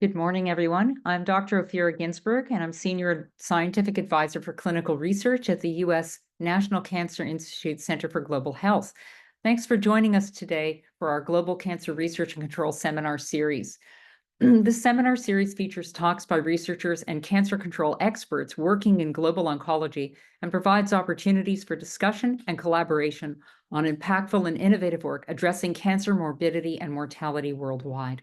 Good morning, everyone. I'm Dr. Ophira Ginsberg, and I'm Senior Scientific Advisor for Clinical Research at the U.S. National Cancer Institute Center for Global Health. Thanks for joining us today for our Global Cancer Research and Control Seminar Series. This seminar series features talks by researchers and cancer control experts working in global oncology and provides opportunities for discussion and collaboration on impactful and innovative work addressing cancer morbidity and mortality worldwide.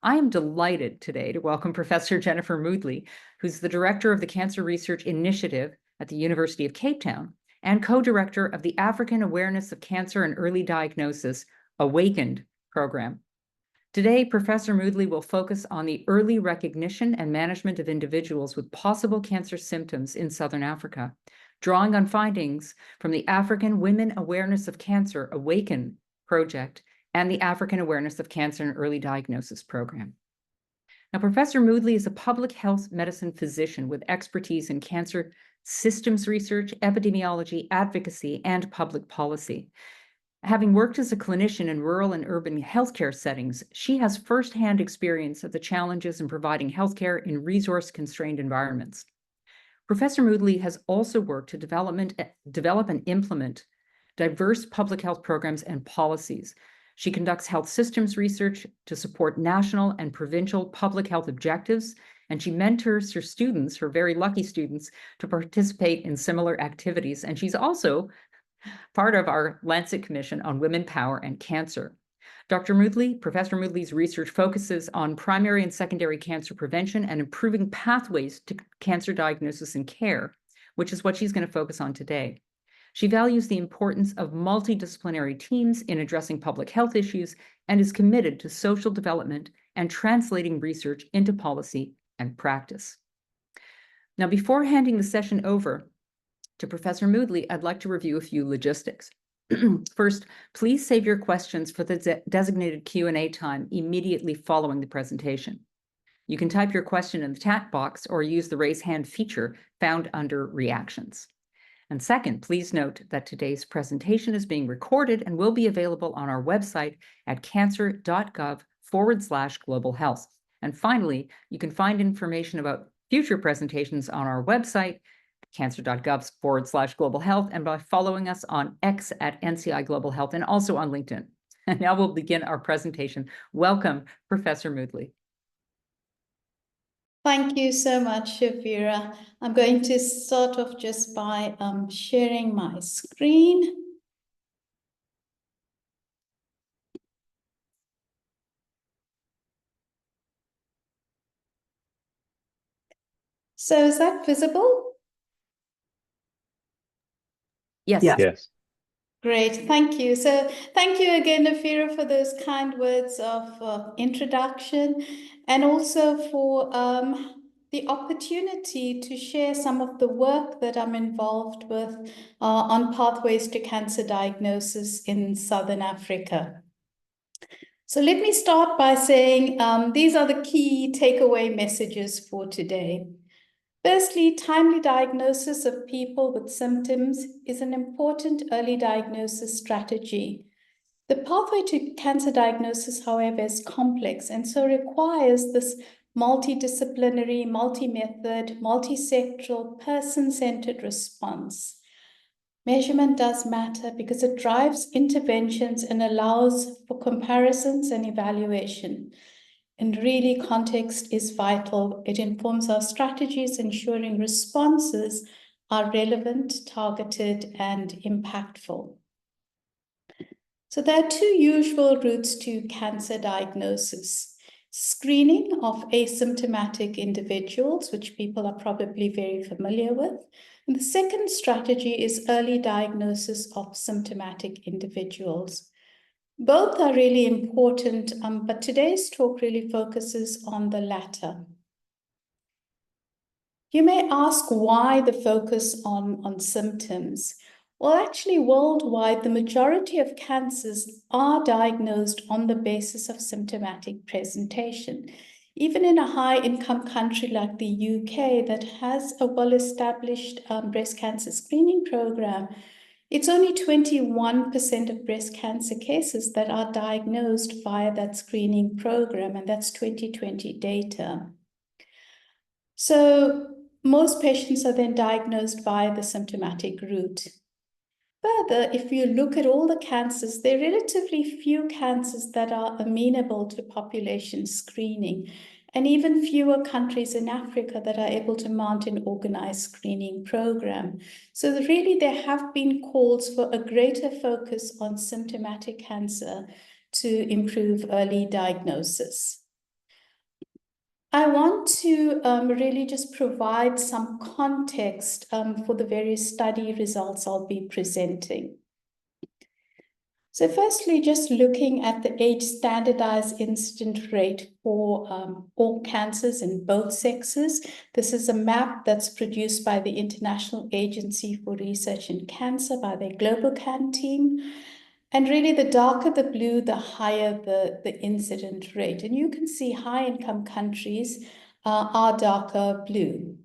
I am delighted today to welcome Professor Jennifer Moodley, who's the Director of the Cancer Research Initiative at the University of Cape Town and co-director of the African Awareness of Cancer and Early Diagnosis, AWACAN-ED program. Today, Professor Moodley will focus on the early recognition and management of individuals with possible cancer symptoms in Southern Africa, drawing on findings from the African Women Awareness of Cancer, AWACAN project, and the African Awareness of Cancer and Early Diagnosis program. Now, Professor Moodley is a public health medicine physician with expertise in cancer systems research, epidemiology, advocacy, and public policy. Having worked as a clinician in rural and urban healthcare settings, she has firsthand experience of the challenges in providing healthcare in resource-constrained environments. Professor Moodley has also worked to develop and implement diverse public health programs and policies. She conducts health systems research to support national and provincial public health objectives, and she mentors her students, her very lucky students, to participate in similar activities. And she's also part of our Lancet Commission on Women, Power, and Cancer. Professor Moodley's research focuses on primary and secondary cancer prevention and improving pathways to cancer diagnosis and care, which is what she's going to focus on today. She values the importance of multidisciplinary teams in addressing public health issues and is committed to social development and translating research into policy and practice. Now, before handing the session over to Professor Moodley, I'd like to review a few logistics. First, please save your questions for the designated Q&A time immediately following the presentation. You can type your question in the chat box or use the raise hand feature found under reactions. And second, please note that today's presentation is being recorded and will be available on our website at cancer.gov/global health. And finally, you can find information about future presentations on our website, cancer.gov/global health, and by following us on X at NCI Global Health and also on LinkedIn. And now we'll begin our presentation. Welcome, Professor Moodley. Thank you so much, Shafira. I'm going to start off just by sharing my screen. So is that visible? Yes. Yes. Great, thank you. So thank you again, Afira, for those kind words of introduction and also for the opportunity to share some of the work that I'm involved with on pathways to cancer diagnosis in Southern Africa. So let me start by saying these are the key takeaway messages for today. Firstly, timely diagnosis of people with symptoms is an important early diagnosis strategy. The pathway to cancer diagnosis, however, is complex and so requires this multidisciplinary, multi-method, multi-sectoral, person-centered response. Measurement does matter because it drives interventions and allows for comparisons and evaluation. And really, context is vital. It informs our strategies, ensuring responses are relevant, targeted, and impactful. So there are two usual routes to cancer diagnosis. Screening of asymptomatic individuals, which people are probably very familiar with. And the second strategy is early diagnosis of symptomatic individuals. Both are really important, but today's talk really focuses on the latter. You may ask why the focus on symptoms. Well, actually, worldwide, the majority of cancers are diagnosed on the basis of symptomatic presentation. Even in a high-income country like the UK that has a well-established breast cancer screening program, It's only 21% of breast cancer cases that are diagnosed via that screening program, and that's 2020 data. So most patients are then diagnosed via the symptomatic route. Further, if you look at all the cancers, there are relatively few cancers that are amenable to population screening, and even fewer countries in Africa that are able to mount an organized screening program. So really, there have been calls for a greater focus on symptomatic cancer to improve early diagnosis. I want to really just provide some context for the various study results I'll be presenting. So firstly, just looking at the age standardized incident rate for all cancers in both sexes. This is a map that's produced by the International Agency for Research in Cancer by their AWACAN team. And really, the darker the blue, the higher the incident rate. And you can see high-income countries are darker blue.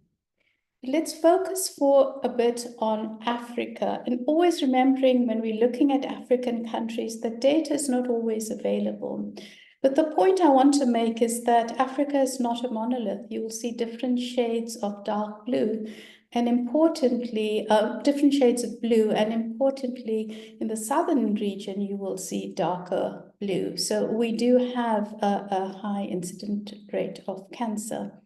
Let's focus for a bit on Africa, and always remembering when we're looking at African countries, the data is not always available. But the point I want to make is that Africa is not a monolith. You will see different shades of dark blue, and importantly, different shades of blue, and importantly, in the southern region, you will see darker blue. So we do have a high incident rate of cancer.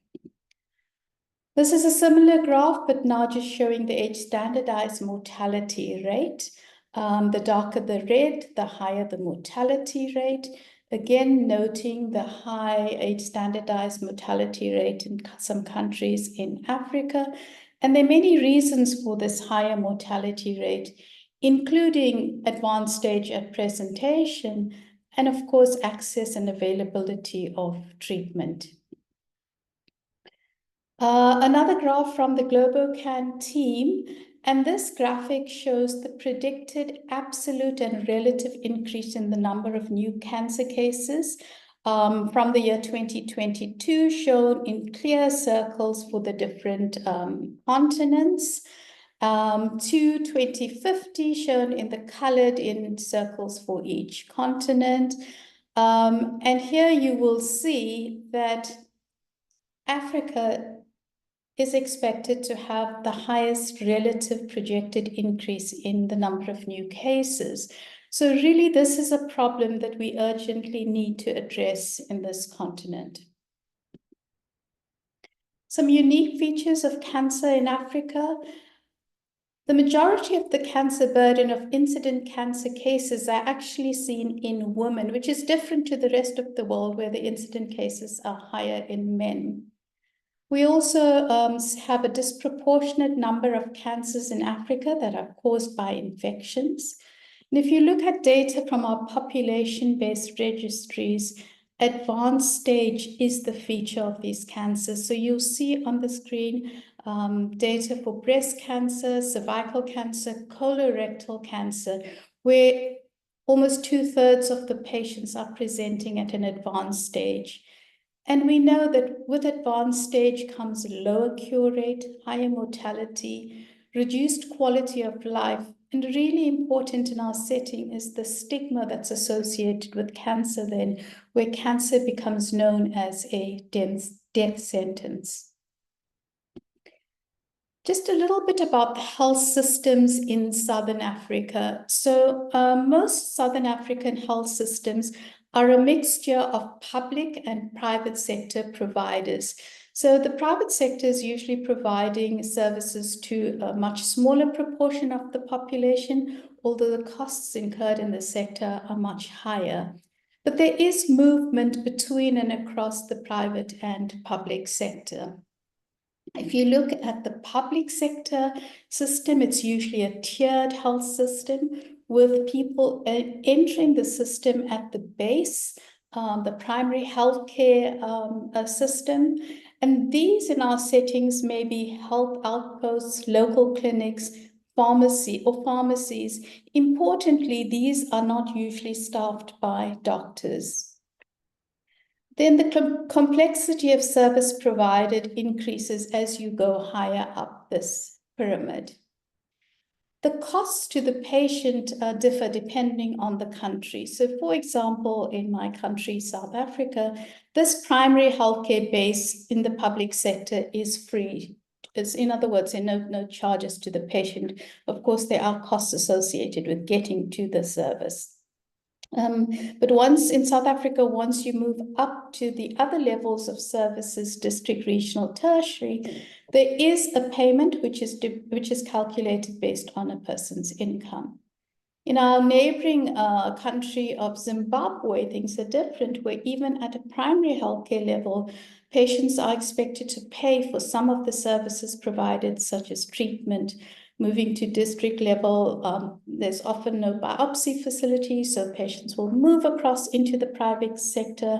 This is a similar graph, but now just showing the age standardized mortality rate. The darker the red, the higher the mortality rate. Again, noting the high age standardized mortality rate in some countries in Africa. And there are many reasons for this higher mortality rate, including advanced stage at presentation, and of course, access and availability of treatment. Another graph from the AWACAN team, and this graphic shows the predicted absolute and relative increase in the number of new cancer cases from the year 2022, shown in clear circles for the different continents, to 2050, shown in the colored in circles for each continent. And here you will see that Africa is expected to have the highest relative projected increase in the number of new cases. So really, this is a problem that we urgently need to address in this continent. Some unique features of cancer in Africa. The majority of the cancer burden of incident cancer cases are actually seen in women, which is different to the rest of the world, where the incident cases are higher in men. We also have a disproportionate number of cancers in Africa that are caused by infections. And if you look at data from our population-based registries, advanced stage is the feature of these cancers. So you'll see on the screen data for breast cancer, cervical cancer, colorectal cancer, where almost 2/3 of the patients are presenting at an advanced stage. And we know that with advanced stage comes lower cure rate, higher mortality, reduced quality of life, and really important in our setting is the stigma that's associated with cancer then, where cancer becomes known as a death sentence. Just a little bit about the health systems in Southern Africa. So most Southern African health systems are a mixture of public and private sector providers. So the private sector is usually providing services to a much smaller proportion of the population, although the costs incurred in the sector are much higher. But there is movement between and across the private and public sector. If you look at the public sector system, it's usually a tiered health system with people entering the system at the base, the primary healthcare system. And these in our settings may be health outposts, local clinics, pharmacies. Importantly, these are not usually staffed by doctors. Then the complexity of service provided increases as you go higher up this pyramid. The costs to the patient differ depending on the country. So for example, in my country, South Africa, this primary healthcare base in the public sector is free. In other words, there are no charges to the patient. Of course, there are costs associated with getting to the service. But once in South Africa, once you move up to the other levels of services, district, regional, tertiary, there is a payment which is calculated based on a person's income. In our neighboring country of Zimbabwe, things are different, where even at a primary healthcare level, patients are expected to pay for some of the services provided, such as treatment. Moving to district level, there's often no biopsy facility, so patients will move across into the private sector,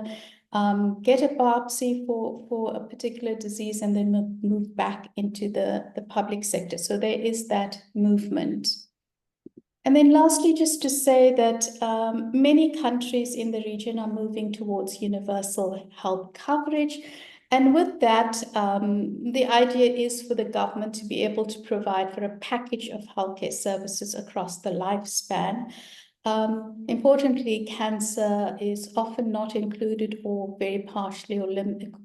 get a biopsy for a particular disease, and then move back into the public sector. So there is that movement. And then lastly, just to say that many countries in the region are moving towards universal health coverage. And with that, the idea is for the government to be able to provide for a package of healthcare services across the lifespan. Importantly, cancer is often not included or very partially or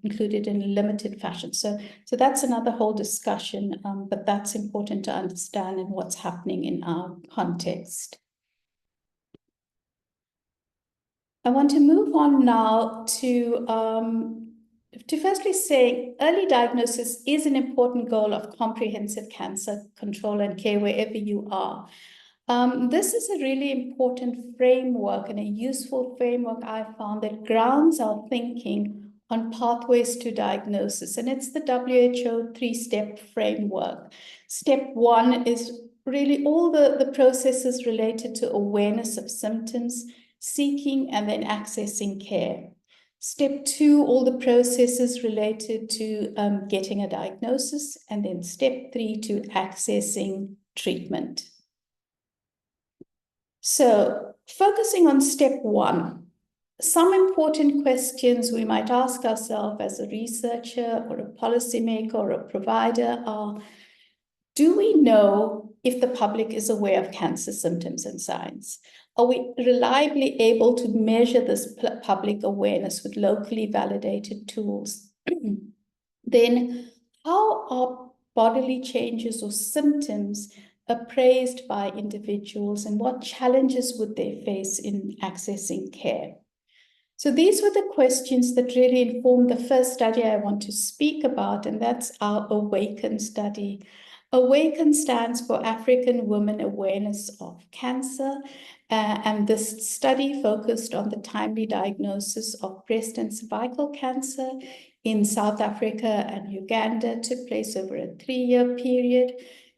included in a limited fashion. So that's another whole discussion, but that's important to understand in what's happening in our context. I want to move on now to firstly say early diagnosis is an important goal of comprehensive cancer control and care wherever you are. This is a really important framework and a useful framework I found that grounds our thinking on pathways to diagnosis. And it's the WHO 3-step framework. Step 1 is really all the processes related to awareness of symptoms, seeking and then accessing care. Step 2, all the processes related to getting a diagnosis. And then step 3, to accessing treatment. So focusing on step 1, some important questions we might ask ourselves as a researcher or a policymaker or a provider are, do we know if the public is aware of cancer symptoms and signs? Are we reliably able to measure this public awareness with locally validated tools? Then, how are bodily changes or symptoms appraised by individuals, and what challenges would they face in accessing care? So these were the questions that really informed the first study I want to speak about, and that's our AWACAN study. AWACAN stands for African Women Awareness of Cancer, and this study focused on the timely diagnosis of breast and cervical cancer in South Africa and Uganda. It took place over a 3-year period.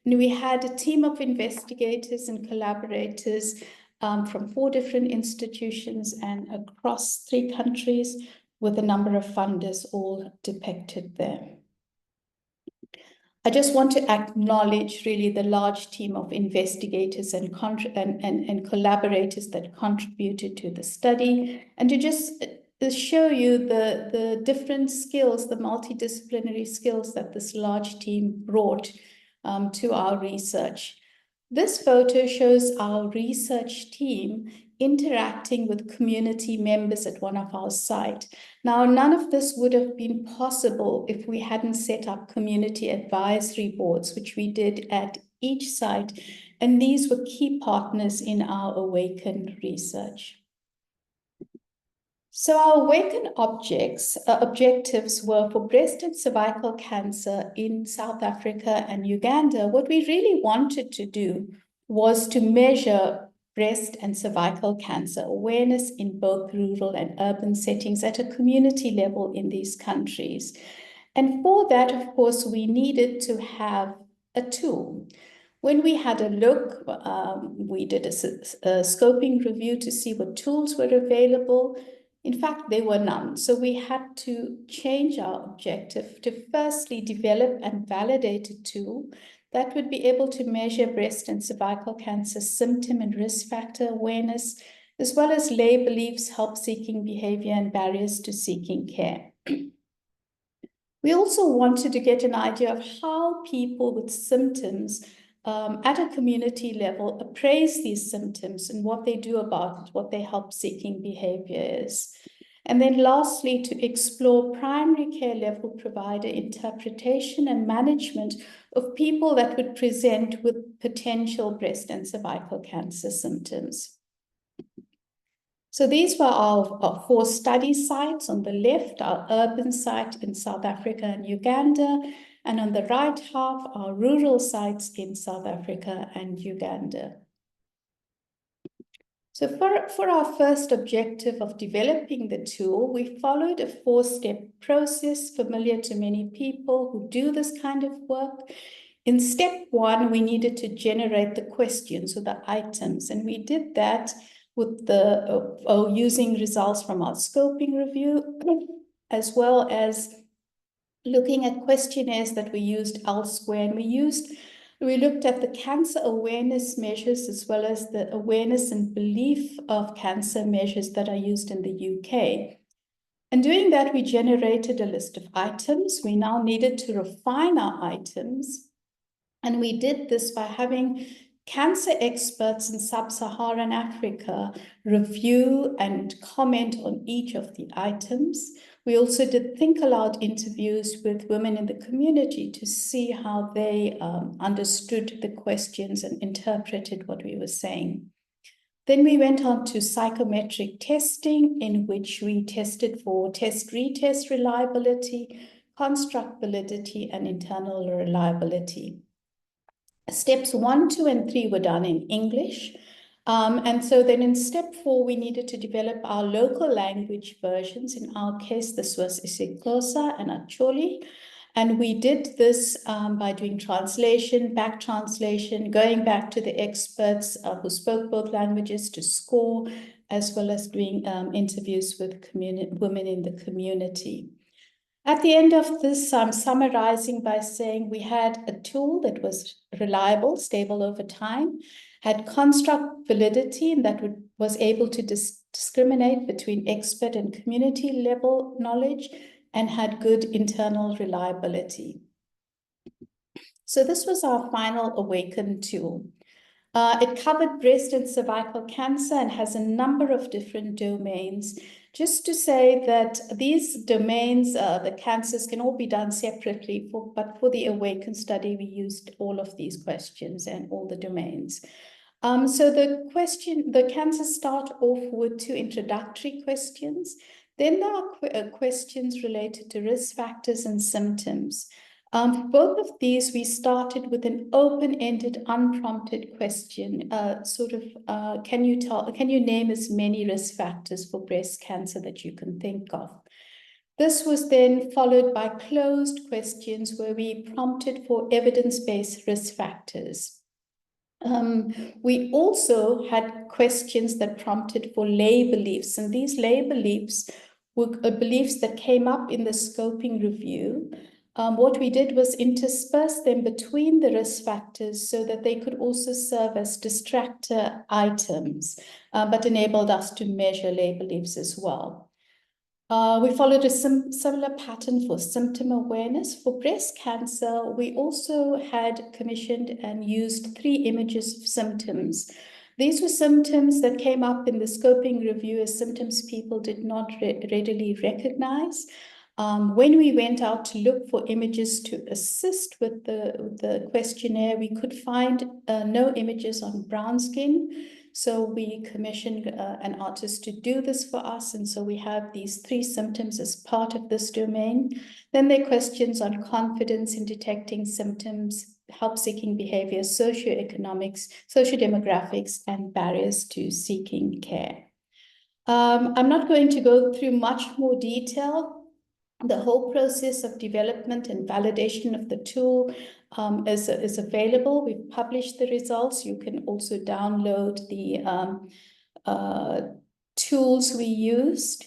And we had a team of investigators and collaborators from 4 different institutions and across 3 countries, with a number of funders all depicted there. I just want to acknowledge really the large team of investigators and collaborators that contributed to the study, and to just show you the different skills, the multidisciplinary skills that this large team brought to our research. This photo shows our research team interacting with community members at one of our sites. Now, none of this would have been possible if we hadn't set up community advisory boards, which we did at each site, and these were key partners in our AWACAN research. So our AWACAN objectives were for breast and cervical cancer in South Africa and Uganda. What we really wanted to do was to measure breast and cervical cancer awareness in both rural and urban settings at a community level in these countries. And for that, of course, we needed to have a tool. When we had a look, we did a scoping review to see what tools were available. In fact, there were none. So we had to change our objective to firstly develop and validate a tool that would be able to measure breast and cervical cancer symptom and risk factor awareness, as well as lay beliefs, help-seeking behavior, and barriers to seeking care. We also wanted to get an idea of how people with symptoms at a community level, appraise these symptoms and what they do about it, what their help-seeking behavior is. And then lastly, to explore primary care level provider interpretation and management of people that would present with potential breast and cervical cancer symptoms. So these were our 4 study sites. On the left, our urban site in South Africa and Uganda, and on the right half, our rural sites in South Africa and Uganda. So for our first objective of developing the tool, we followed a 4-step process familiar to many people who do this kind of work. In step 1, we needed to generate the questions or the items, and we did that with using results from our scoping review, as well as looking at questionnaires that we used elsewhere. And we looked at the cancer awareness measures as well as the awareness and belief of cancer measures that are used in the UK. And doing that, we generated a list of items. We now needed to refine our items. And we did this by having cancer experts in sub-Saharan Africa review and comment on each of the items. We also did think aloud interviews with women in the community to see how they understood the questions and interpreted what we were saying. Then we went on to psychometric testing, in which we tested for test-retest reliability, construct validity, and internal reliability. Steps 1, 2, and 3 were done in English. And so then in step 4, we needed to develop our local language versions. In our case, this was isiXhosa and Acholi. And we did this by doing translation, back translation, going back to the experts who spoke both languages to score, as well as doing interviews with women in the community. At the end of this, I'm summarizing by saying we had a tool that was reliable, stable over time, had construct validity, and that was able to discriminate between expert and community level knowledge, and had good internal reliability. So this was our final AWACAN tool. It covered breast and cervical cancer and has a number of different domains. Just to say that these domains, the cancers can all be done separately, but for the AWACAN study, we used all of these questions and all the domains. So the cancers start off with 2 introductory questions. Then there are questions related to risk factors and symptoms. For both of these, we started with an open-ended, unprompted question, can you name as many risk factors for breast cancer that you can think of? This was then followed by closed questions where we prompted for evidence-based risk factors. We also had questions that prompted for lay beliefs, and these lay beliefs were beliefs that came up in the scoping review. What we did was intersperse them between the risk factors so that they could also serve as distractor items, but enabled us to measure lay beliefs as well. We followed a similar pattern for symptom awareness. For breast cancer, we also had commissioned and used 3 images of symptoms. These were symptoms that came up in the scoping review as symptoms people did not readily recognize. When we went out to look for images to assist with the questionnaire, we could find no images on brown skin. So we commissioned an artist to do this for us. And so we have these 3 symptoms as part of this domain. Then there are questions on confidence in detecting symptoms, help-seeking behavior, socioeconomics, sociodemographics, and barriers to seeking care. I'm not going to go through much more detail. The whole process of development and validation of the tool is available. We've published the results. You can also download the tools we used.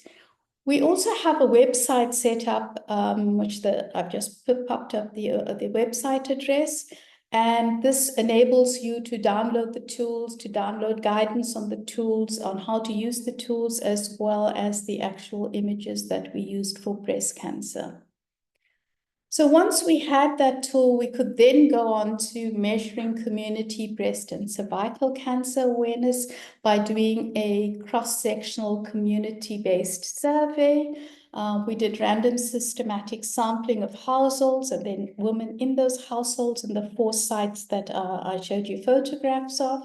We also have a website set up, which I've just popped up the website address. And this enables you to download the tools, to download guidance on the tools, on how to use the tools, as well as the actual images that we used for breast cancer. So once we had that tool, we could then go on to measuring community breast and cervical cancer awareness by doing a cross-sectional community-based survey. We did random systematic sampling of households and then women in those households in the 4 sites that I showed you photographs of.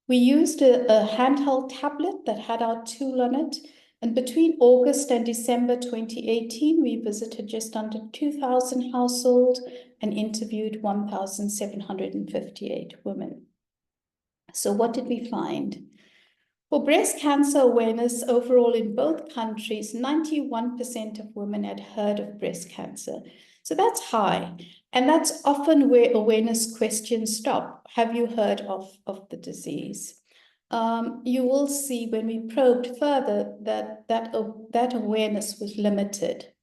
We used a handheld tablet that had our tool on it. And between August and December 2018, we visited just under 2,000 households and interviewed 1,758 women. So what did we find? For breast cancer awareness overall in both countries, 91% of women had heard of breast cancer. So that's high. And that's often where awareness questions stop. Have you heard of the disease? You will see when we probed further that awareness was limited.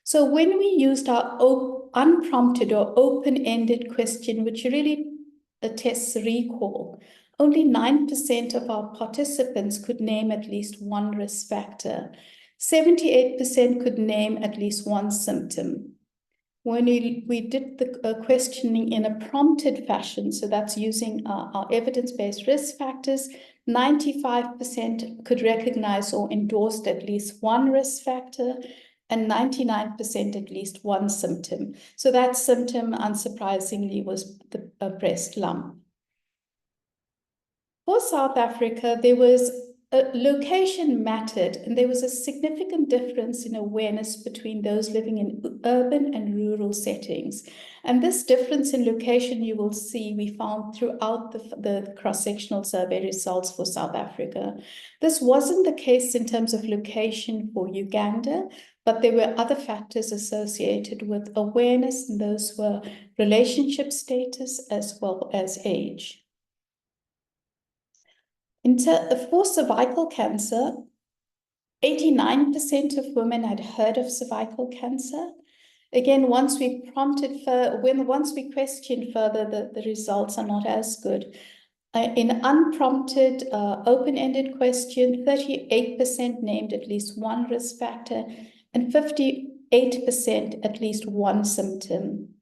So when we used our unprompted or open-ended question, which really attests recall, only 9% of our participants could name at least one risk factor. 78% could name at least one symptom. When we did the questioning in a prompted fashion, so that's using our evidence-based risk factors, 95% could recognize or endorsed at least one risk factor, and 99% at least one symptom. So that symptom, unsurprisingly, was a breast lump. For South Africa, there was location mattered, and there was a significant difference in awareness between those living in urban and rural settings. And this difference in location, you will see, we found throughout the cross-sectional survey results for South Africa. This wasn't the case in terms of location for Uganda, but there were other factors associated with awareness, and those were relationship status as well as age. For cervical cancer, 89% of women had heard of cervical cancer. Again, once we questioned further, the results are not as good. In unprompted, open-ended question, 38% named at least one risk factor and 58% at least one symptom.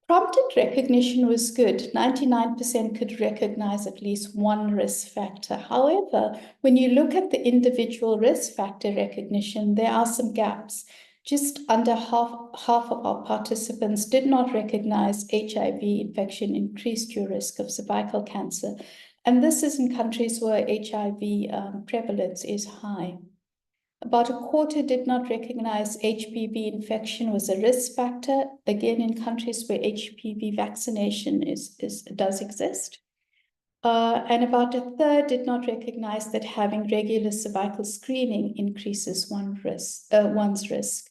Prompted recognition was good. 99% could recognize at least one risk factor. However, when you look at the individual risk factor recognition, there are some gaps. Just under half of our participants did not recognize HIV infection increased your risk of cervical cancer. And this is in countries where HIV prevalence is high. About a quarter did not recognize HPV infection was a risk factor, again in countries where HPV vaccination does exist. And about a third did not recognize that having regular cervical screening increases one's risk.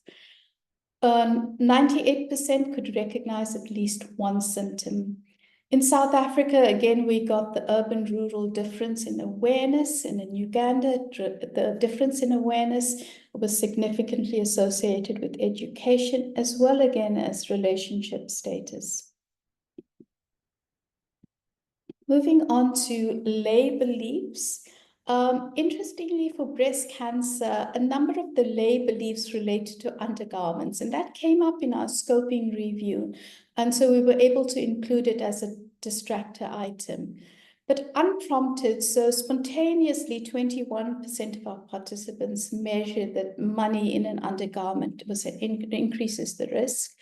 98% could recognize at least one symptom. In South Africa, again, we got the urban-rural difference in awareness, and in Uganda, the difference in awareness was significantly associated with education, as well again as relationship status. Moving on to lay beliefs. Interestingly, for breast cancer, a number of the lay beliefs related to undergarments, and that came up in our scoping review. And so we were able to include it as a distractor item. But unprompted, so spontaneously, 21% of our participants measured that money in an undergarment increases the risk.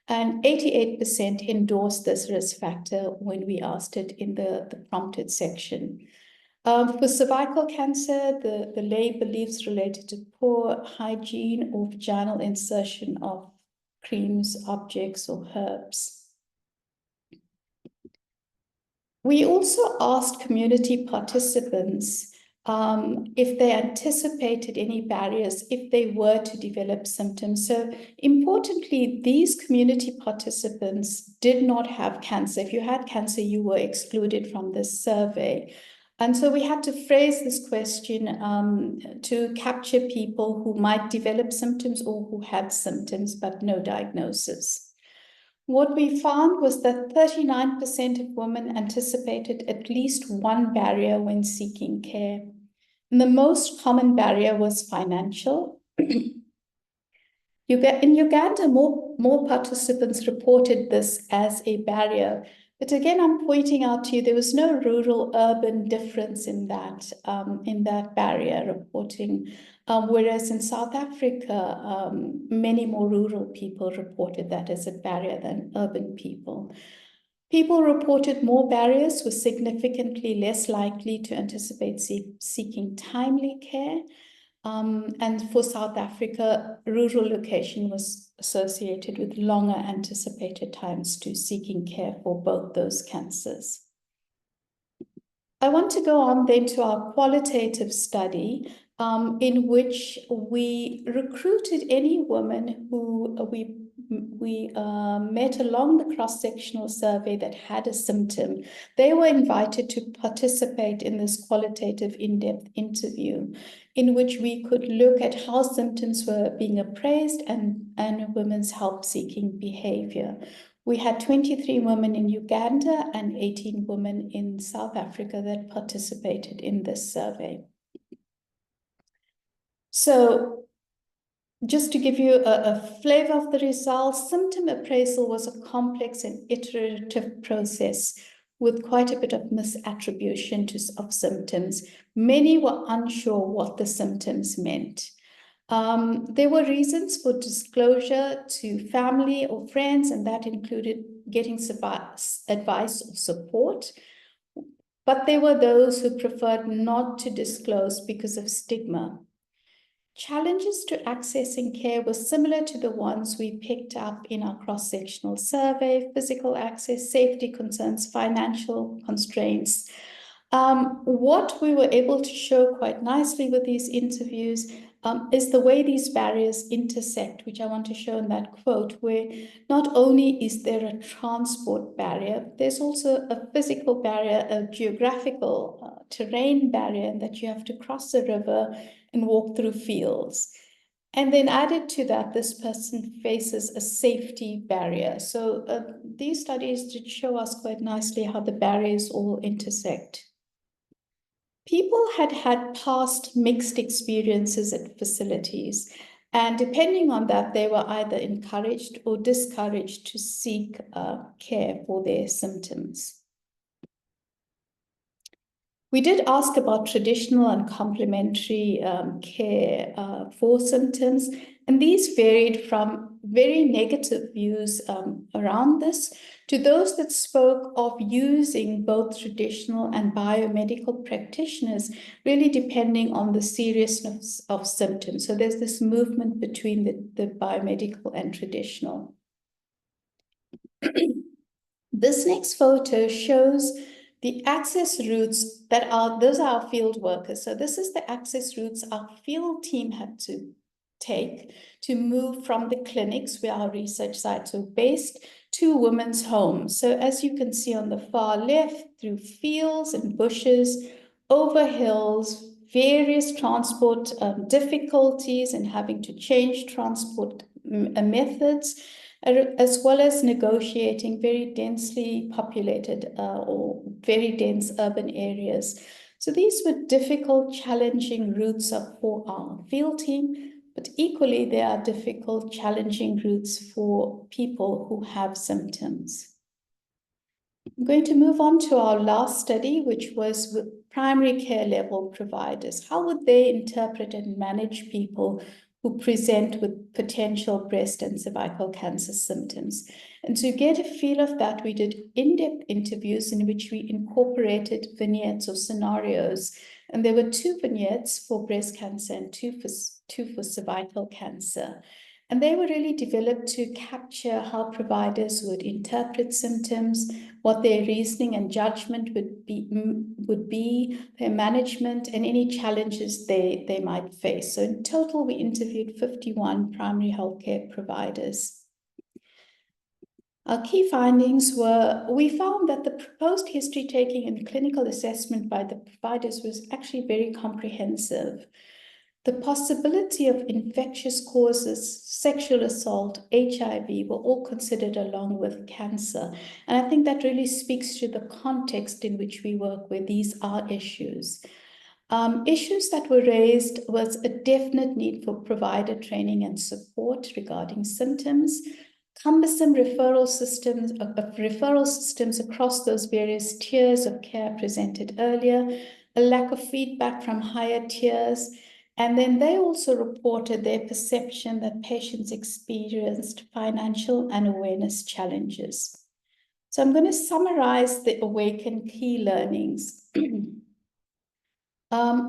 And 88% endorsed this risk factor when we asked it in the prompted section. For cervical cancer, the lay beliefs related to poor hygiene or vaginal insertion of creams, objects, or herbs. We also asked community participants if they anticipated any barriers if they were to develop symptoms. So importantly, these community participants did not have cancer. If you had cancer, you were excluded from this survey. And so we had to phrase this question to capture people who might develop symptoms or who had symptoms but no diagnosis. What we found was that 39% of women anticipated at least one barrier when seeking care. And the most common barrier was financial. In Uganda, more more participants reported this as a barrier. But again, I'm pointing out to you, there was no rural-urban difference in that barrier reporting, whereas in South Africa, many more rural people reported that as a barrier than urban people. People reported more barriers were significantly less likely to anticipate seeking timely care. And for South Africa, rural location was associated with longer anticipated times to seeking care for both those cancers. I want to go on then to our qualitative study, in which we recruited any woman who we met along the cross-sectional survey that had a symptom. They were invited to participate in this qualitative in-depth interview, in which we could look at how symptoms were being appraised and a women's help-seeking behavior. We had 23 women in Uganda and 18 women in South Africa that participated in this survey. So just to give you a flavor of the results, symptom appraisal was a complex and iterative process with quite a bit of misattribution of symptoms. Many were unsure what the symptoms meant. There were reasons for disclosure to family or friends, and that included getting advice or support. But there were those who preferred not to disclose because of stigma. Challenges to accessing care were similar to the ones we picked up in our cross-sectional survey: physical access, safety concerns, financial constraints. What we were able to show quite nicely with these interviews is the way these barriers intersect, which I want to show in that quote, where not only is there a transport barrier, there's also a physical barrier, a geographical terrain barrier, and that you have to cross a river and walk through fields. And then added to that, this person faces a safety barrier. So these studies did show us quite nicely how the barriers all intersect. People had had past mixed experiences at facilities, and depending on that, they were either encouraged or discouraged to seek care for their symptoms. We did ask about traditional and complementary care for symptoms, and these varied from very negative views around this to those that spoke of using both traditional and biomedical practitioners, really depending on the seriousness of symptoms. So there's this movement between the biomedical and traditional. This next photo shows the access routes those are our field workers. So this is the access routes our field team had to take to move from the clinics where our research sites were based to women's homes. So as you can see on the far left, through fields and bushes, over hills, various transport difficulties and having to change transport methods, as well as negotiating very densely populated or very dense urban areas. So these were difficult, challenging routes for our field team, but equally they are difficult, challenging routes for people who have symptoms. I'm going to move on to our last study, which was with primary care level providers. How would they interpret and manage people who present with potential breast and cervical cancer symptoms? And to get a feel of that, we did in-depth interviews in which we incorporated vignettes or scenarios. And there were 2 vignettes for breast cancer and two for cervical cancer. And they were really developed to capture how providers would interpret symptoms, what their reasoning and judgment would be, their management, and any challenges they might face. So in total, we interviewed 51 primary healthcare providers. Our key findings were, we found that the proposed history taking and clinical assessment by the providers was actually very comprehensive. The possibility of infectious causes, sexual assault, HIV were all considered along with cancer. And I think that really speaks to the context in which we work, where these are issues. Issues that were raised was a definite need for provider training and support regarding symptoms, cumbersome referral systems across those various tiers of care presented earlier, a lack of feedback from higher tiers, and then they also reported their perception that patients experienced financial and awareness challenges. So I'm going to summarize the AWACAN key learnings.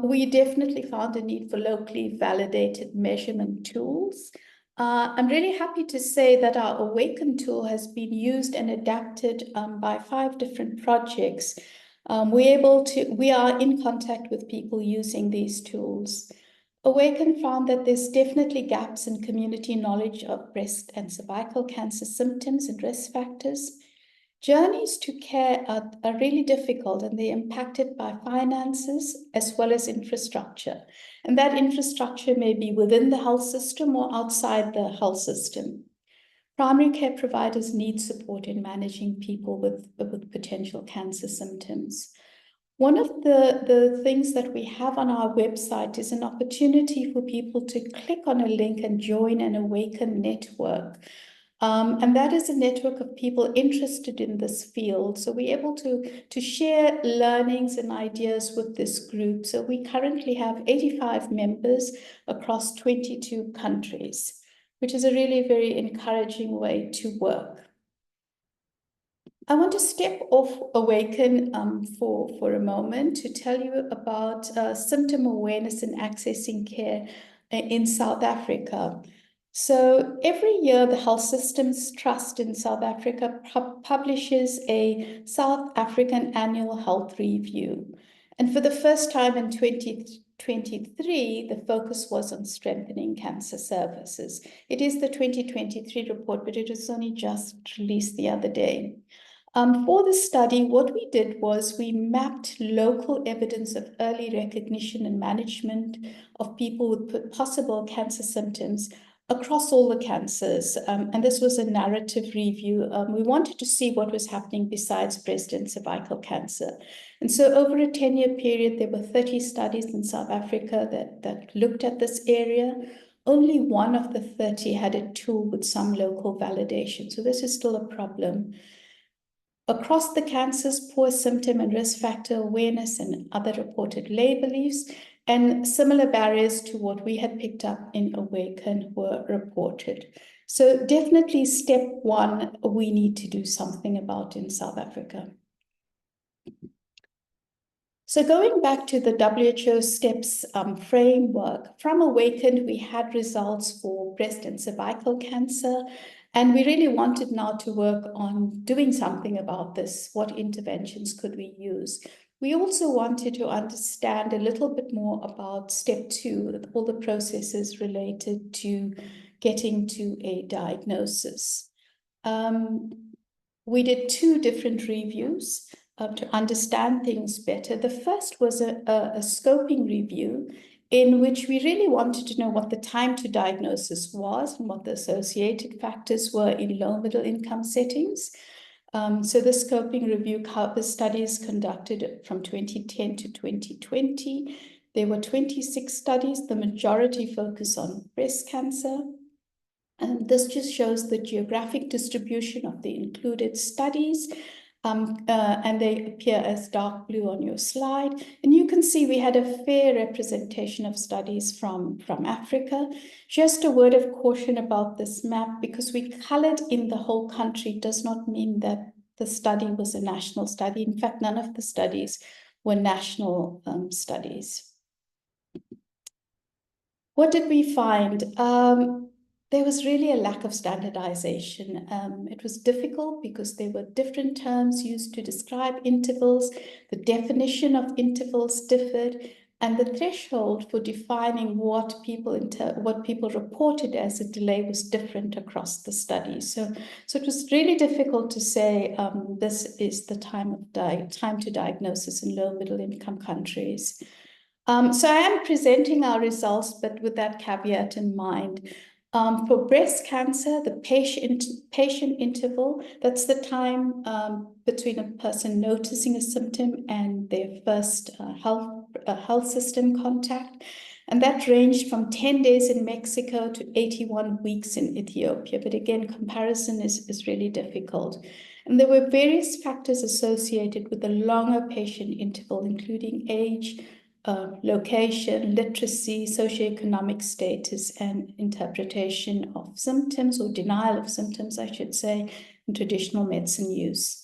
We definitely found a need for locally validated measurement tools. I'm really happy to say that our AWACAN tool has been used and adapted by 5 different projects. We are in contact with people using these tools. AWACAN found that there's definitely gaps in community knowledge of breast and cervical cancer symptoms and risk factors. Journeys to care are really difficult, and they're impacted by finances as well as infrastructure. And that infrastructure may be within the health system or outside the health system. Primary care providers need support in managing people with potential cancer symptoms. One of the things that we have on our website is an opportunity for people to click on a link and join an AWACAN network. And that is a network of people interested in this field. So we're able to share learnings and ideas with this group. So we currently have 85 members across 22 countries, which is a really very encouraging way to work. I want to step off AWACAN for a moment to tell you about symptom awareness and accessing care in South Africa. So every year, the Health Systems Trust in South Africa publishes a South African Annual Health Review. And for the first time in 2023, the focus was on strengthening cancer services. It is the 2023 report, but it was only just released the other day. For the study, what we did was we mapped local evidence of early recognition and management of people with possible cancer symptoms across all the cancers. And this was a narrative review. We wanted to see what was happening besides breast and cervical cancer. And so over a 10-year period, there were 30 studies in South Africa that looked at this area. Only one of the 30 had a tool with some local validation. So this is still a problem. Across the cancers, poor symptom and risk factor awareness and other reported lay beliefs, and similar barriers to what we had picked up in AWACAN were reported. So definitely step 1, we need to do something about in South Africa. So going back to the WHO STEPS framework, from AWACAN, we had results for breast and cervical cancer, and we really wanted now to work on doing something about this. What interventions could we use? We also wanted to understand a little bit more about step 2, all the processes related to getting to a diagnosis. We did 2 different reviews to understand things better. The first was a scoping review in which we really wanted to know what the time to diagnosis was and what the associated factors were in low middle income settings. So the scoping review covers studies conducted from 2010 to 2020. There were 26 studies, the majority focus on breast cancer. And this just shows the geographic distribution of the included studies. And they appear as dark blue on your slide. And you can see we had a fair representation of studies from Africa. Just a word of caution about this map, because we colored in the whole country does not mean that the study was a national study. In fact, none of the studies were national studies. What did we find? There was really a lack of standardization. It was difficult because there were different terms used to describe intervals. The definition of intervals differed, and the threshold for defining what people reported as a delay was different across the study. So it was really difficult to say this is the time to diagnosis in low middle income countries. So I am presenting our results, but with that caveat in mind. For breast cancer, the patient interval, that's the time between a person noticing a symptom and their first health system contact. And that ranged from 10 days in Mexico to 81 weeks in Ethiopia. But again, comparison is really difficult. And there were various factors associated with the longer patient interval, including age, location, literacy, socioeconomic status, and interpretation of symptoms, or denial of symptoms, I should say, in traditional medicine use.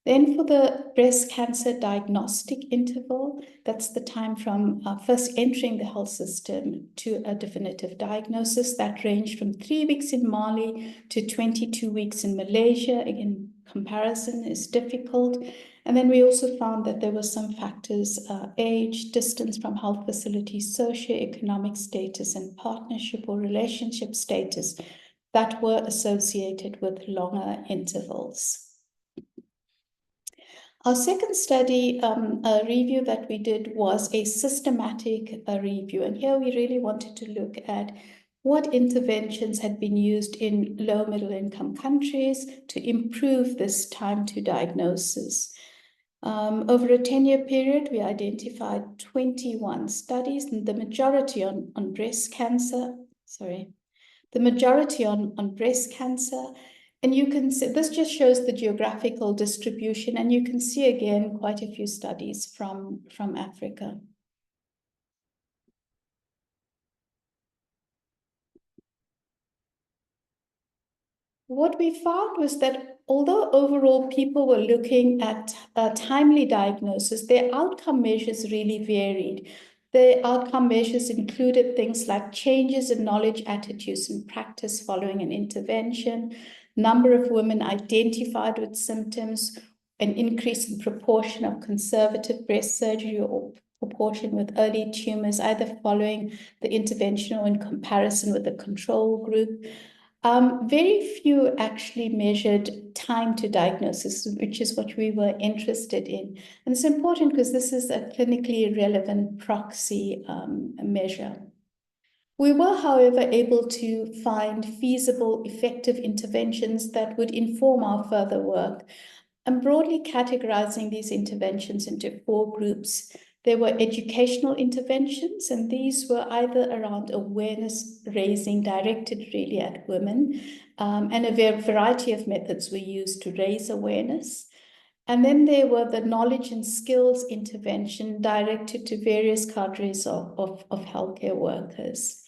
Then for the breast cancer diagnostic interval, that's the time from first entering the health system to a definitive diagnosis. That ranged from 3 weeks in Mali to 22 weeks in Malaysia. Again, comparison is difficult. And then we also found that there were some factors, age, distance from health facilities, socioeconomic status, and partnership or relationship status that were associated with longer intervals. Our second study, a review that we did, was a systematic review. And here we really wanted to look at what interventions had been used in low middle income countries to improve this time to diagnosis. Over a 10-year period, we identified 21 studies, and the majority on breast cancer, the majority on breast cancer. And you can see, this just shows the geographical distribution, and you can see again quite a few studies from Africa. What we found was that although overall people were looking at timely diagnosis, their outcome measures really varied. The outcome measures included things like changes in knowledge, attitudes, and practice following an intervention, number of women identified with symptoms, an increase in proportion of conservative breast surgery or proportion with early tumors, either following the intervention or in comparison with the control group. Very few actually measured time to diagnosis, which is what we were interested in. And it's important because this is a clinically relevant proxy measure. We were, however, able to find feasible, effective interventions that would inform our further work. I'm broadly categorizing these interventions into 4 groups. There were educational interventions, and these were either around awareness raising directed really at women, and a variety of methods were used to raise awareness. And then there were the knowledge and skills intervention directed to various cadres of healthcare workers.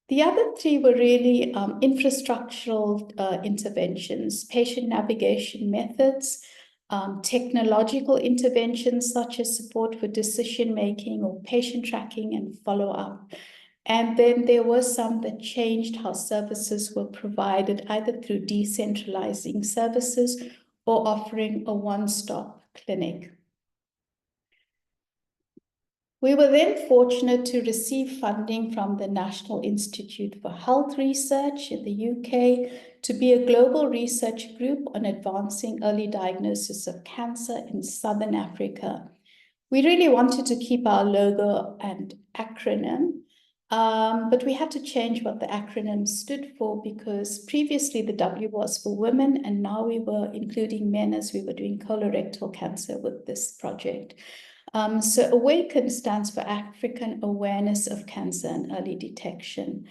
The other 3 were really infrastructural interventions, patient navigation methods, technological interventions such as support for decision-making or patient tracking and follow-up. And then there were some that changed how services were provided, either through decentralizing services or offering a one-stop clinic. We were then fortunate to receive funding from the National Institute for Health Research in the UK to be a global research group on advancing early diagnosis of cancer in Southern Africa. We really wanted to keep our logo and acronym, but we had to change what the acronym stood for, because previously the W was for women, and now we were including men as we were doing colorectal cancer with this project. So AWACAN stands for African Awareness of Cancer and Early Detection.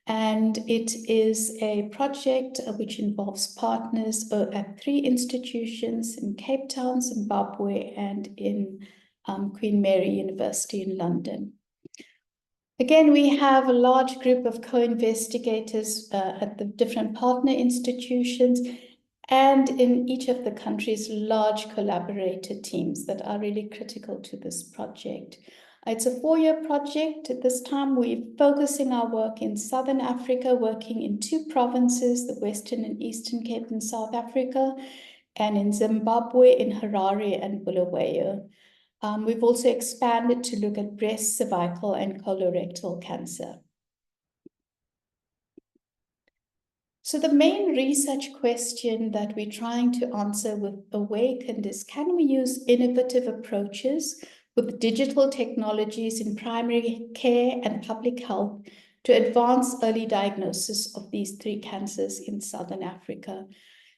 And it is a project which involves partners at 3 institutions in Cape Town, Zimbabwe, and in Queen Mary University in London. Again, we have a large group of co-investigators at the different partner institutions, and in each of the countries, large collaborator teams that are really critical to this project. It's a 4-year project. At this time, we're focusing our work in Southern Africa, working in 2 provinces, the Western and Eastern Cape in South Africa, and in Zimbabwe, in Harare and Bulawayo. We've also expanded to look at breast, cervical, and colorectal cancer. So the main research question that we're trying to answer with AWACAN-ED is, can we use innovative approaches with digital technologies in primary care and public health to advance early diagnosis of these 3 cancers in Southern Africa?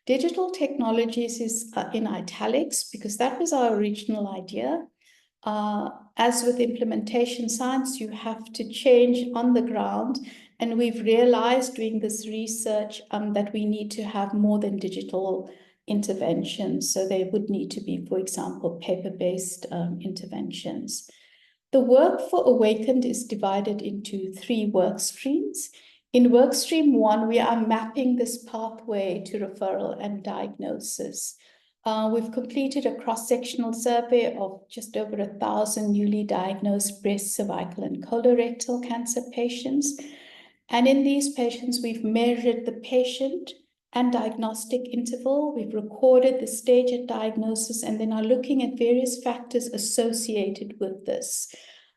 Digital technologies is in italics because that was our original idea. as with implementation science, you have to change on the ground. And we've realized doing this research that we need to have more than digital interventions. So they would need to be, for example, paper-based interventions. The work for AWACAN-ED is divided into 3 work streams. In work stream 1, we are mapping this pathway to referral and diagnosis. We've completed a cross-sectional survey of just over 1,000 newly diagnosed breast, cervical, and colorectal cancer patients. And in these patients, we've measured the patient and diagnostic interval. We've recorded the stage at diagnosis and then are looking at various factors associated with this.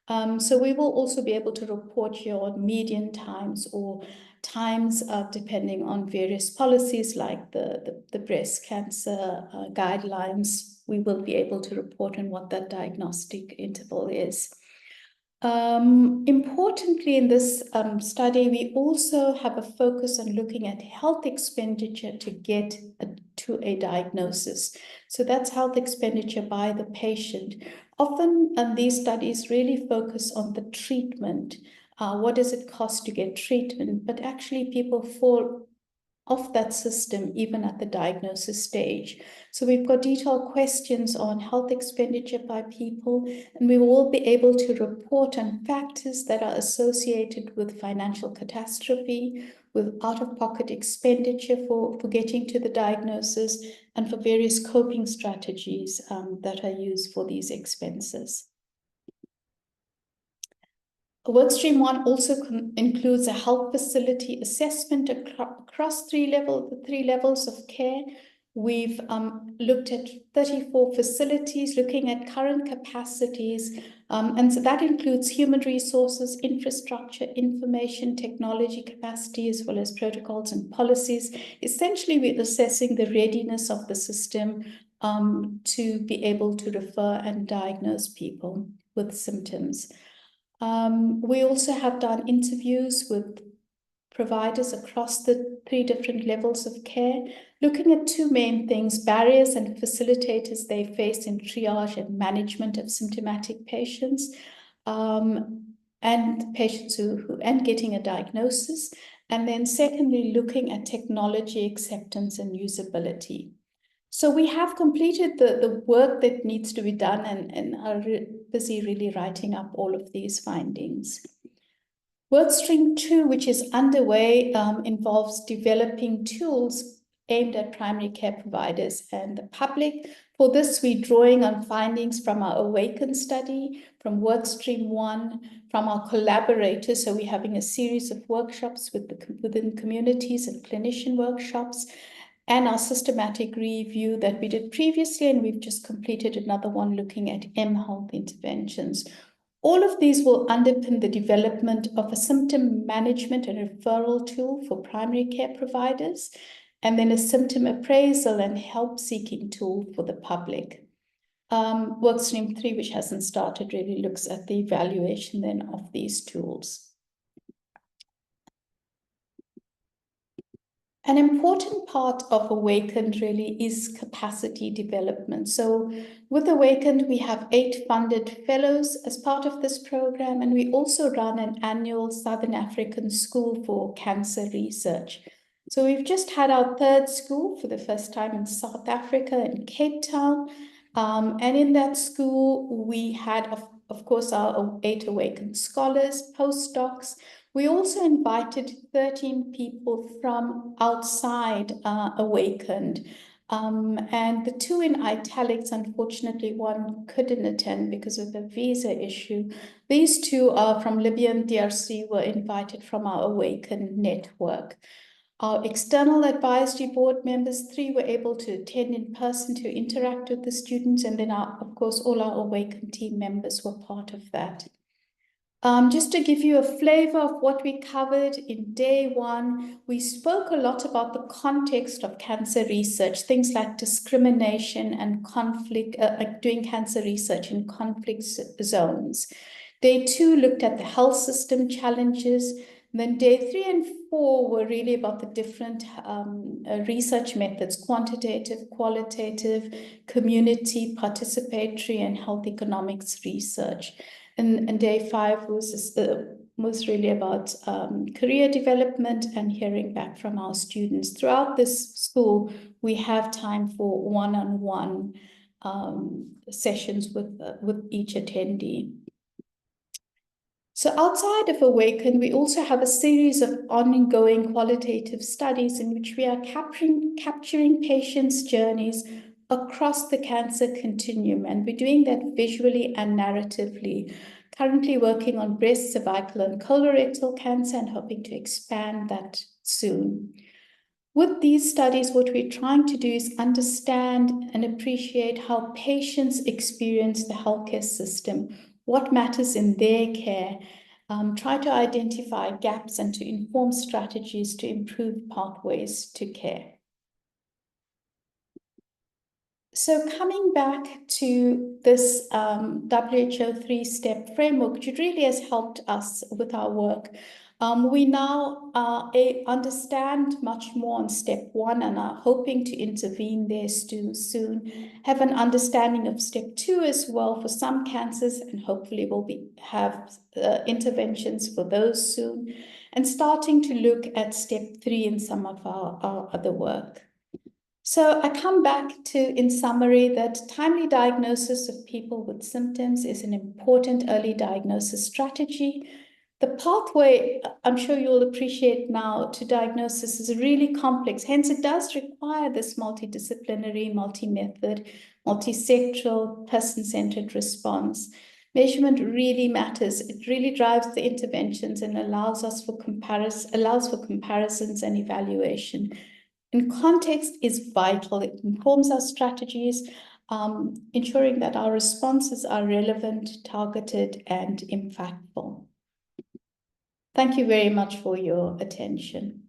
So we will also be able to report your median times or times depending on various policies like the breast cancer guidelines. We will be able to report on what that diagnostic interval is. Importantly, in this study, we also have a focus on looking at health expenditure to get to a diagnosis. So that's health expenditure by the patient. Often these studies really focus on the treatment. What does it cost to get treatment? But actually people fall off that system even at the diagnosis stage. So we've got detailed questions on health expenditure by people, and we will be able to report on factors that are associated with financial catastrophe, with out-of-pocket expenditure for getting to the diagnosis, and for various coping strategies that are used for these expenses. Workstream 1 also includes a health facility assessment across the 3 levels of care. We've looked at 34 facilities, looking at current capacities, and so that includes human resources, infrastructure, information, technology capacity, as well as protocols and policies. Essentially, we're assessing the readiness of the system to be able to refer and diagnose people with symptoms. We also have done interviews with providers across the 3 different levels of care, looking at 2 main things: barriers and facilitators they face in triage and management of symptomatic patients, and patients and getting a diagnosis. And then secondly, looking at technology acceptance and usability. So we have completed the work that needs to be done and are busy really writing up all of these findings. Workstream 2, which is underway, involves developing tools aimed at primary care providers and the public. For this, we're drawing on findings from our AWACAN study, from Workstream 1, from our collaborators. So we're having a series of workshops within communities and clinician workshops, and our systematic review that we did previously, and we've just completed another one looking at mHealth interventions. All of these will underpin the development of a symptom management and referral tool for primary care providers, and then a symptom appraisal and help-seeking tool for the public. Workstream 3, which hasn't started, really looks at the evaluation then of these tools. An important part of AWACAN-ED really is capacity development. So with AWACAN-ED, we have 8 funded fellows as part of this program, and we also run an annual Southern African School for Cancer Research. So we've just had our 3rd school for the first time in South Africa, in Cape Town. And in that school, we had, of course, our 8 AWACAN scholars, postdocs. We also invited 13 people from outside AWACAN-ED. And the 2 in italics, unfortunately, one couldn't attend because of a visa issue. These 2 are from Libya and DRC, were invited from our AWACAN network. Our external advisory board members, 3 were able to attend in person to interact with the students, and then, of course, all our AWACAN team members were part of that. Just to give you a flavor of what we covered in day 1, we spoke a lot about the context of cancer research, things like discrimination and conflict, doing cancer research in conflict zones. Day 2 looked at the health system challenges, Then day 3 and 4 were really about the different research methods: quantitative, qualitative, community, participatory, and health economics research. And day 5 was really about career development and hearing back from our students. Throughout this school, we have time for one-on-one sessions with each attendee. So outside of AWACAN, we also have a series of ongoing qualitative studies in which we are capturing patients' journeys across the cancer continuum, and we're doing that visually and narratively. Currently working on breast, cervical, and colorectal cancer, and hoping to expand that soon. With these studies, what we're trying to do is understand and appreciate how patients experience the healthcare system, what matters in their care, try to identify gaps and to inform strategies to improve pathways to care. So coming back to this WHO 3-step framework, which really has helped us with our work, we now understand much more on step 1 and are hoping to intervene there soon, have an understanding of step 2 as well for some cancers, and hopefully we'll have interventions for those soon, and starting to look at step 3 in some of our other work. So I come back to, in summary, that timely diagnosis of people with symptoms is an important early diagnosis strategy. The pathway, I'm sure you'll appreciate now, to diagnosis is really complex. Hence, it does require this multidisciplinary, multi-method, multi-sectoral, person-centered response. Measurement really matters. It really drives the interventions and allows for comparisons and evaluation. And context is vital. It informs our strategies, ensuring that our responses are relevant, targeted, and impactful. Thank you very much for your attention.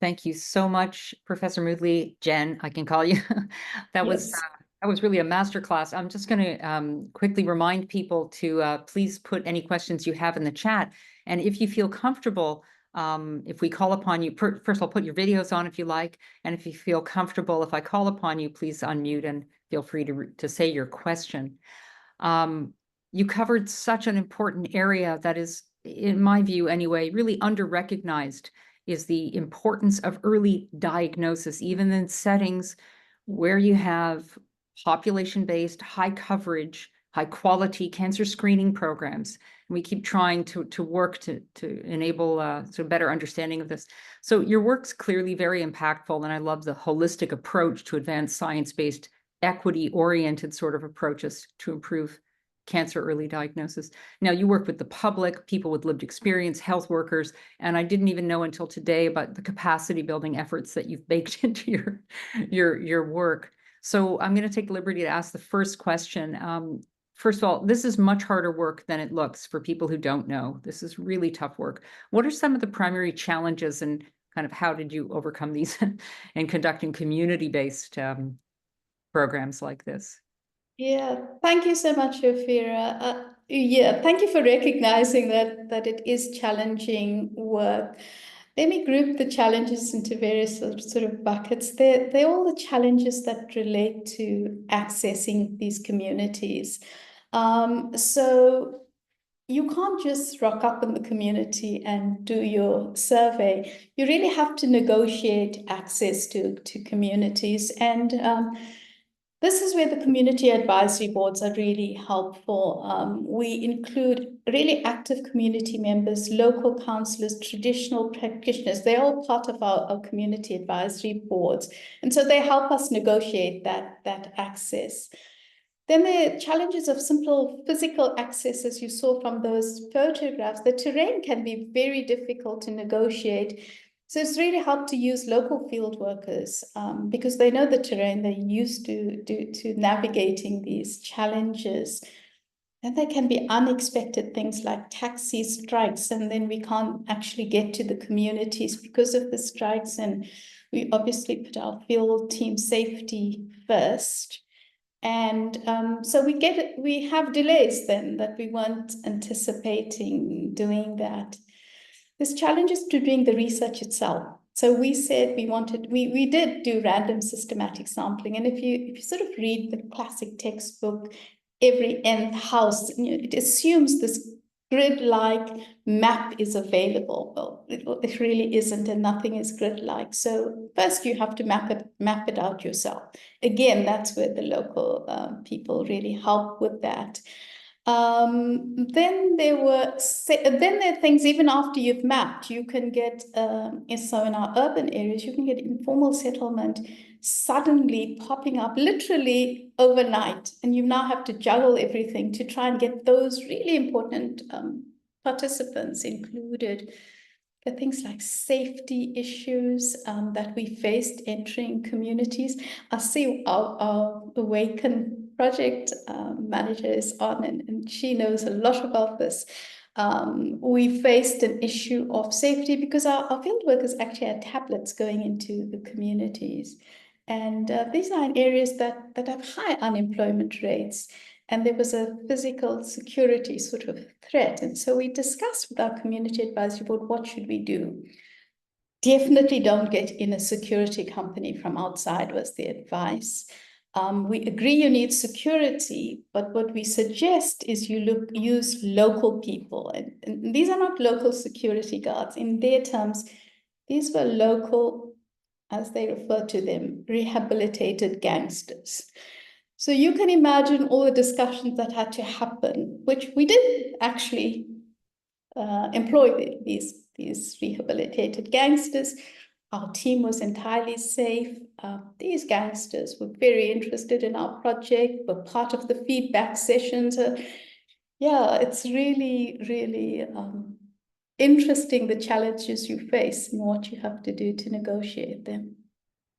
Thank you so much, Professor Moodley. Jen, I can call you. That was really a masterclass. I'm just going to quickly remind people to please put any questions you have in the chat. And if you feel comfortable, if we call upon you, first I'll put your videos on if you like. And if you feel comfortable, if I call upon you, please unmute and feel free to say your question. You covered such an important area that is, in my view anyway, really under-recognized, is the importance of early diagnosis, even in settings where you have population-based, high coverage, high quality cancer screening programs. And we keep trying to work to enable sort of better understanding of this. So your work's clearly very impactful, and I love the holistic approach to advance science-based, equity-oriented sort of approaches to improve cancer early diagnosis. Now, you work with the public, people with lived experience, health workers, and I didn't even know until today about the capacity building efforts that you've baked into your work. So I'm going to take the liberty to ask the first question. First of all, this is much harder work than it looks for people who don't know. This is really tough work. What are some of the primary challenges, and kind of how did you overcome these in conducting community-based programs like this? Yeah, thank you so much, Ophira. Yeah, thank you for recognizing that it is challenging work. Let me group the challenges into various sort of buckets. They're all the challenges that relate to accessing these communities. So you can't just rock up in the community and do your survey. You really have to negotiate access to communities, and this is where the community advisory boards are really helpful. We include really active community members, local councillors, traditional practitioners. They're all part of our community advisory boards. And so they help us negotiate that access. Then the challenges of simple physical access, as you saw from those photographs. The terrain can be very difficult to negotiate. So it's really helped to use local field workers because they know the terrain, they're used to navigating these challenges. And there can be unexpected things like taxi strikes, and then we can't actually get to the communities because of the strikes. And we obviously put our field team safety first. And so we have delays then that we weren't anticipating doing that. There's challenges to doing the research itself. So we said we did do random systematic sampling. And if you sort of read the classic textbook, every nth house, it assumes this grid-like map is available. Well, it really isn't, and nothing is grid-like. So first you have to map it out yourself. Again, that's where the local people really help with that. Then there are things, even after you've mapped, you can get, so in our urban areas, you can get informal settlement suddenly popping up literally overnight. And you now have to juggle everything to try and get those really important participants included. There are things like safety issues that we faced entering communities. I see our AWACAN project manager is on, and she knows a lot about this. We faced an issue of safety because our field workers actually had tablets going into the communities. And these are in areas that have high unemployment rates. And there was a physical security sort of threat. And so we discussed with our community advisory board, what should we do? Definitely don't get in a security company from outside was the advice. We agree you need security, but what we suggest is you use local people. And these are not local security guards. In their terms, these were local, as they refer to them, rehabilitated gangsters. So you can imagine all the discussions that had to happen, which we did actually employ these rehabilitated gangsters. Our team was entirely safe. These gangsters were very interested in our project, were part of the feedback sessions. Yeah, it's really, really interesting, the challenges you face and what you have to do to negotiate them.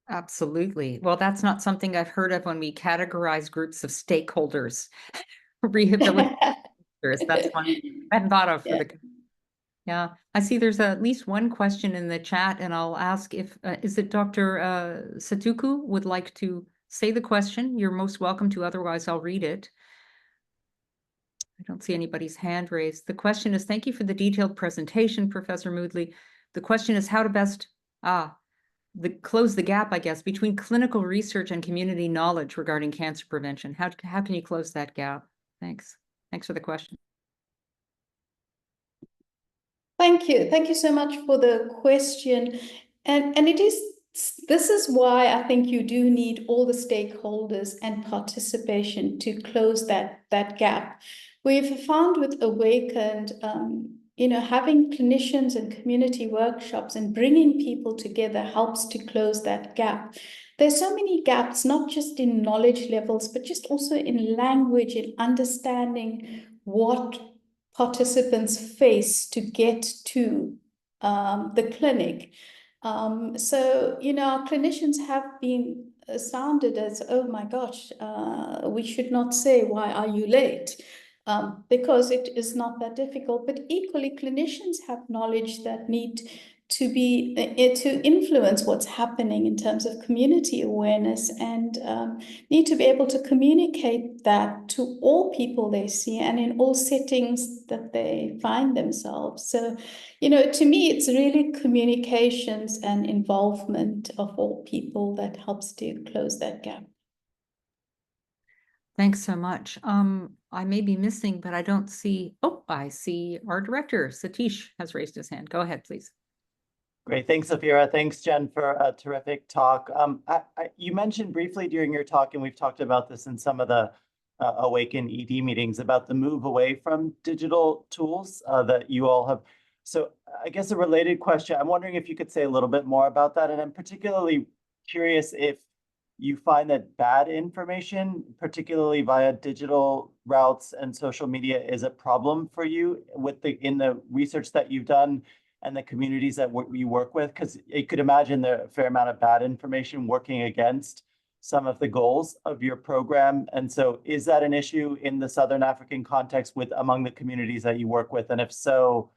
Absolutely. Well, that's not something I've heard of when we categorize groups of stakeholders. Rehabilitators, that's one I hadn't thought of for Yeah. the. Yeah, I see there's at least one question in the chat, and I'll ask if, is it Dr. Satuku would like to say the question? You're most welcome to, otherwise I'll read it. I don't see anybody's hand raised. The question is, thank you for the detailed presentation, Professor Moodley. The question is how to best close the gap, I guess, between clinical research and community knowledge regarding cancer prevention. How can you close that gap? Thanks. Thanks for the question. Thank you. Thank you so much for the question. And this is why I think you do need all the stakeholders and participation to close that gap. We've found with Awakened, having clinicians and community workshops and bringing people together helps to close that gap. There's so many gaps, not just in knowledge levels, but just also in language and understanding what participants face to get to the clinic. So, our clinicians have been sounded as, oh my gosh, we should not say, why are you late? Because it is not that difficult. But equally, clinicians have knowledge that need to be to influence what's happening in terms of community awareness, and need to be able to communicate that to all people they see and in all settings that they find themselves. So, to me, it's really communications and involvement of all people that helps to close that gap. Thanks so much. I may be missing, but I don't see, oh, I see our director, Satish, has raised his hand. Go ahead, please. Great. Thanks, Safira. Thanks, Jen, for a terrific talk. You mentioned briefly during your talk, and we've talked about this in some of the AWACAN-ED meetings, about the move away from digital tools that you all have. So I guess a related question, I'm wondering if you could say a little bit more about that. And I'm particularly curious if you find that bad information, particularly via digital routes and social media, is a problem for you in the research that you've done and the communities that you work with? Because you could imagine there are a fair amount of bad information working against some of the goals of your program. And so is that an issue in the Southern African context among the communities that you work with? And if so,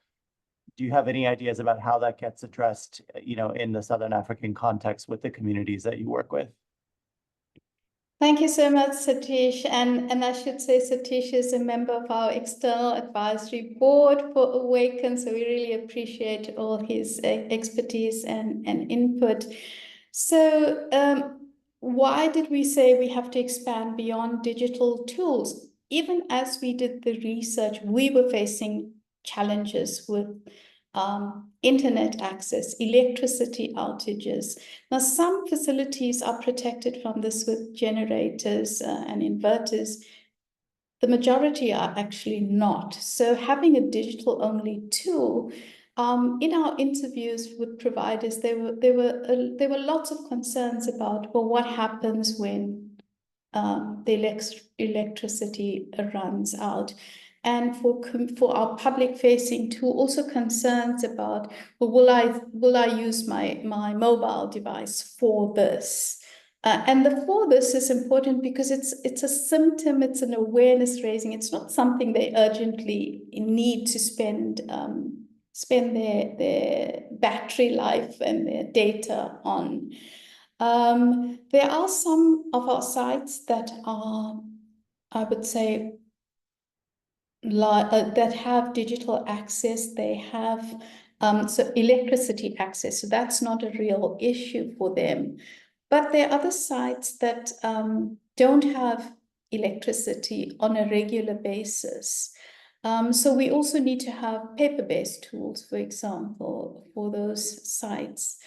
do you have any ideas about how that gets addressed, in the Southern African context with the communities that you work with? Thank you so much, Satish. And I should say Satish is a member of our external advisory board for AWACAN, so we really appreciate all his expertise and input. So why did we say we have to expand beyond digital tools? Even as we did the research, we were facing challenges with internet access, electricity outages. Now, some facilities are protected from this with generators and inverters. The majority are actually not. So having a digital-only tool, in our interviews with providers, there were lots of concerns about, well, what happens when the electricity runs out. And for our public-facing tool, also concerns about, well, will I use my mobile device for this? And the for this is important because it's a symptom, it's an awareness raising. It's not something they urgently need to spend their battery life and their data on. There are some of our sites that are, I would say, that have digital access. They have so electricity access, so that's not a real issue for them. But there are other sites that don't have electricity on a regular basis. So we also need to have paper-based tools, for example, for those sites.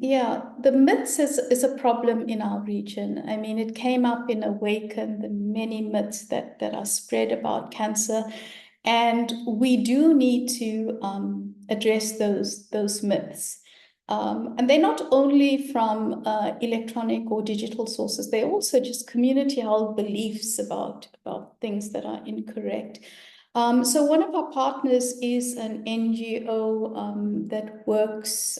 Yeah, the myths is a problem in our region. I mean, it came up in AWACAN, the many myths that are spread about cancer. And we do need to address those myths. And they're not only from electronic or digital sources, they're also just community held beliefs about things that are incorrect. So one of our partners is an NGO that works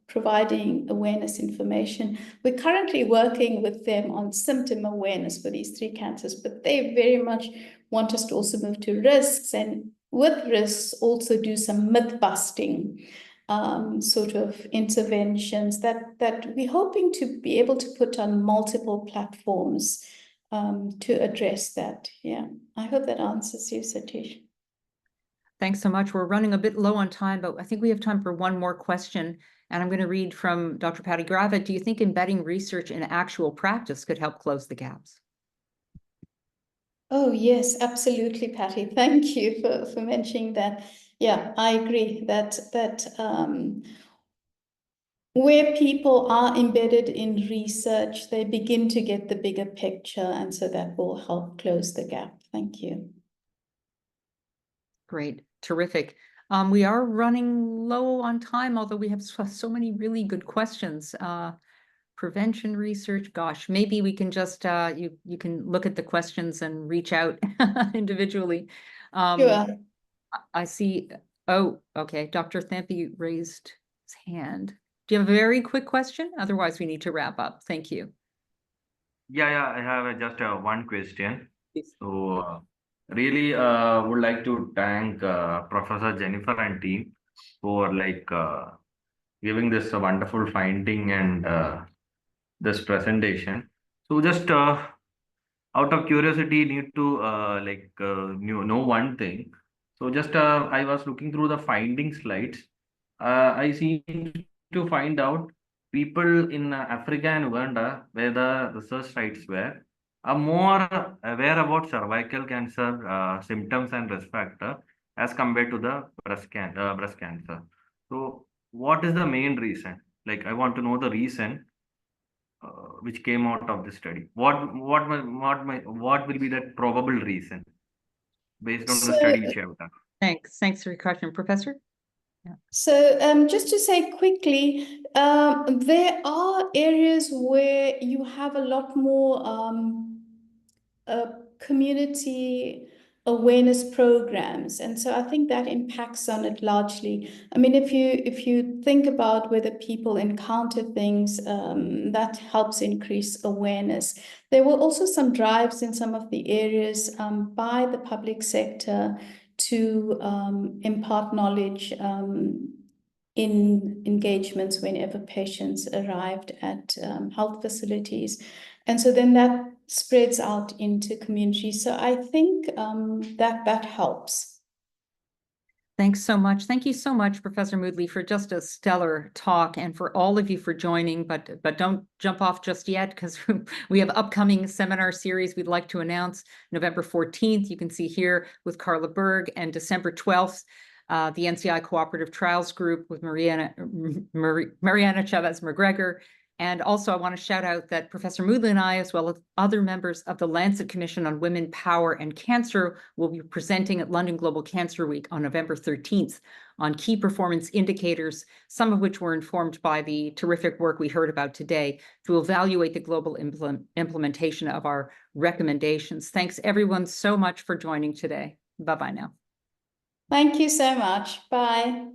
providing awareness information. We're currently working with them on symptom awareness for these 3 cancers, but they very much want us to also move to risks, and with risks also do some myth busting sort of interventions that we're hoping to be able to put on multiple platforms to address that. Yeah, I hope that answers you, Satish. Thanks so much. We're running a bit low on time, but I think we have time for one more question. And I'm going to read from Dr. Patty Gravitt. Do you think embedding research in actual practice could help close the gaps? Oh, yes, absolutely, Patty. Thank you for mentioning that. Yeah, I agree that where people are embedded in research, they begin to get the bigger picture, and so that will help close the gap. Thank you. Great, terrific. We are running low on time, although we have so many really good questions. Prevention research, gosh, maybe we can just, you can look at the questions and reach out individually. Sure. I see, oh, okay, Dr. Thampi raised his hand. Do you have a very quick question? Otherwise, we need to wrap up. Thank you. Yeah, I have just one question. Please. So, really would like to thank Professor Jennifer and team for giving this wonderful finding and this presentation. So, just out of curiosity, need to know one thing. So, just I was looking through the finding slides. I seem to find out people in Africa and Uganda, where the research sites were, are more aware about cervical cancer symptoms and risk factor as compared to the breast cancer. So, what is the main reason? Like, I want to know the reason which came out of the study. What will be the probable reason based on the study which you have done? Thanks for your question, Professor. So just to say quickly, there are areas where you have a lot more community awareness programs, and so I think that impacts on it largely. I mean, if you think about whether people encounter things, that helps increase awareness. There were also some drives in some of the areas by the public sector to impart knowledge in engagements whenever patients arrived at health facilities. And so then that spreads out into community. So I think that helps. Thanks so much. Thank you so much, Professor Moodley, for just a stellar talk, and for all of you for joining, but don't jump off just yet, because we have upcoming seminar series we'd like to announce. November 14th, you can see here with Carla Berg, and December 12th, the NCI Cooperative Trials Group with Mariana Chavez McGregor. And also, I want to shout out that Professor Moodley and I, as well as other members of the Lancet Commission on Women, Power, and Cancer, will be presenting at London Global Cancer Week on November 13th on key performance indicators, some of which were informed by the terrific work we heard about today, to evaluate the global implementation of our recommendations. Thanks, everyone, so much for joining today. Bye-bye now. Thank you so much. Bye.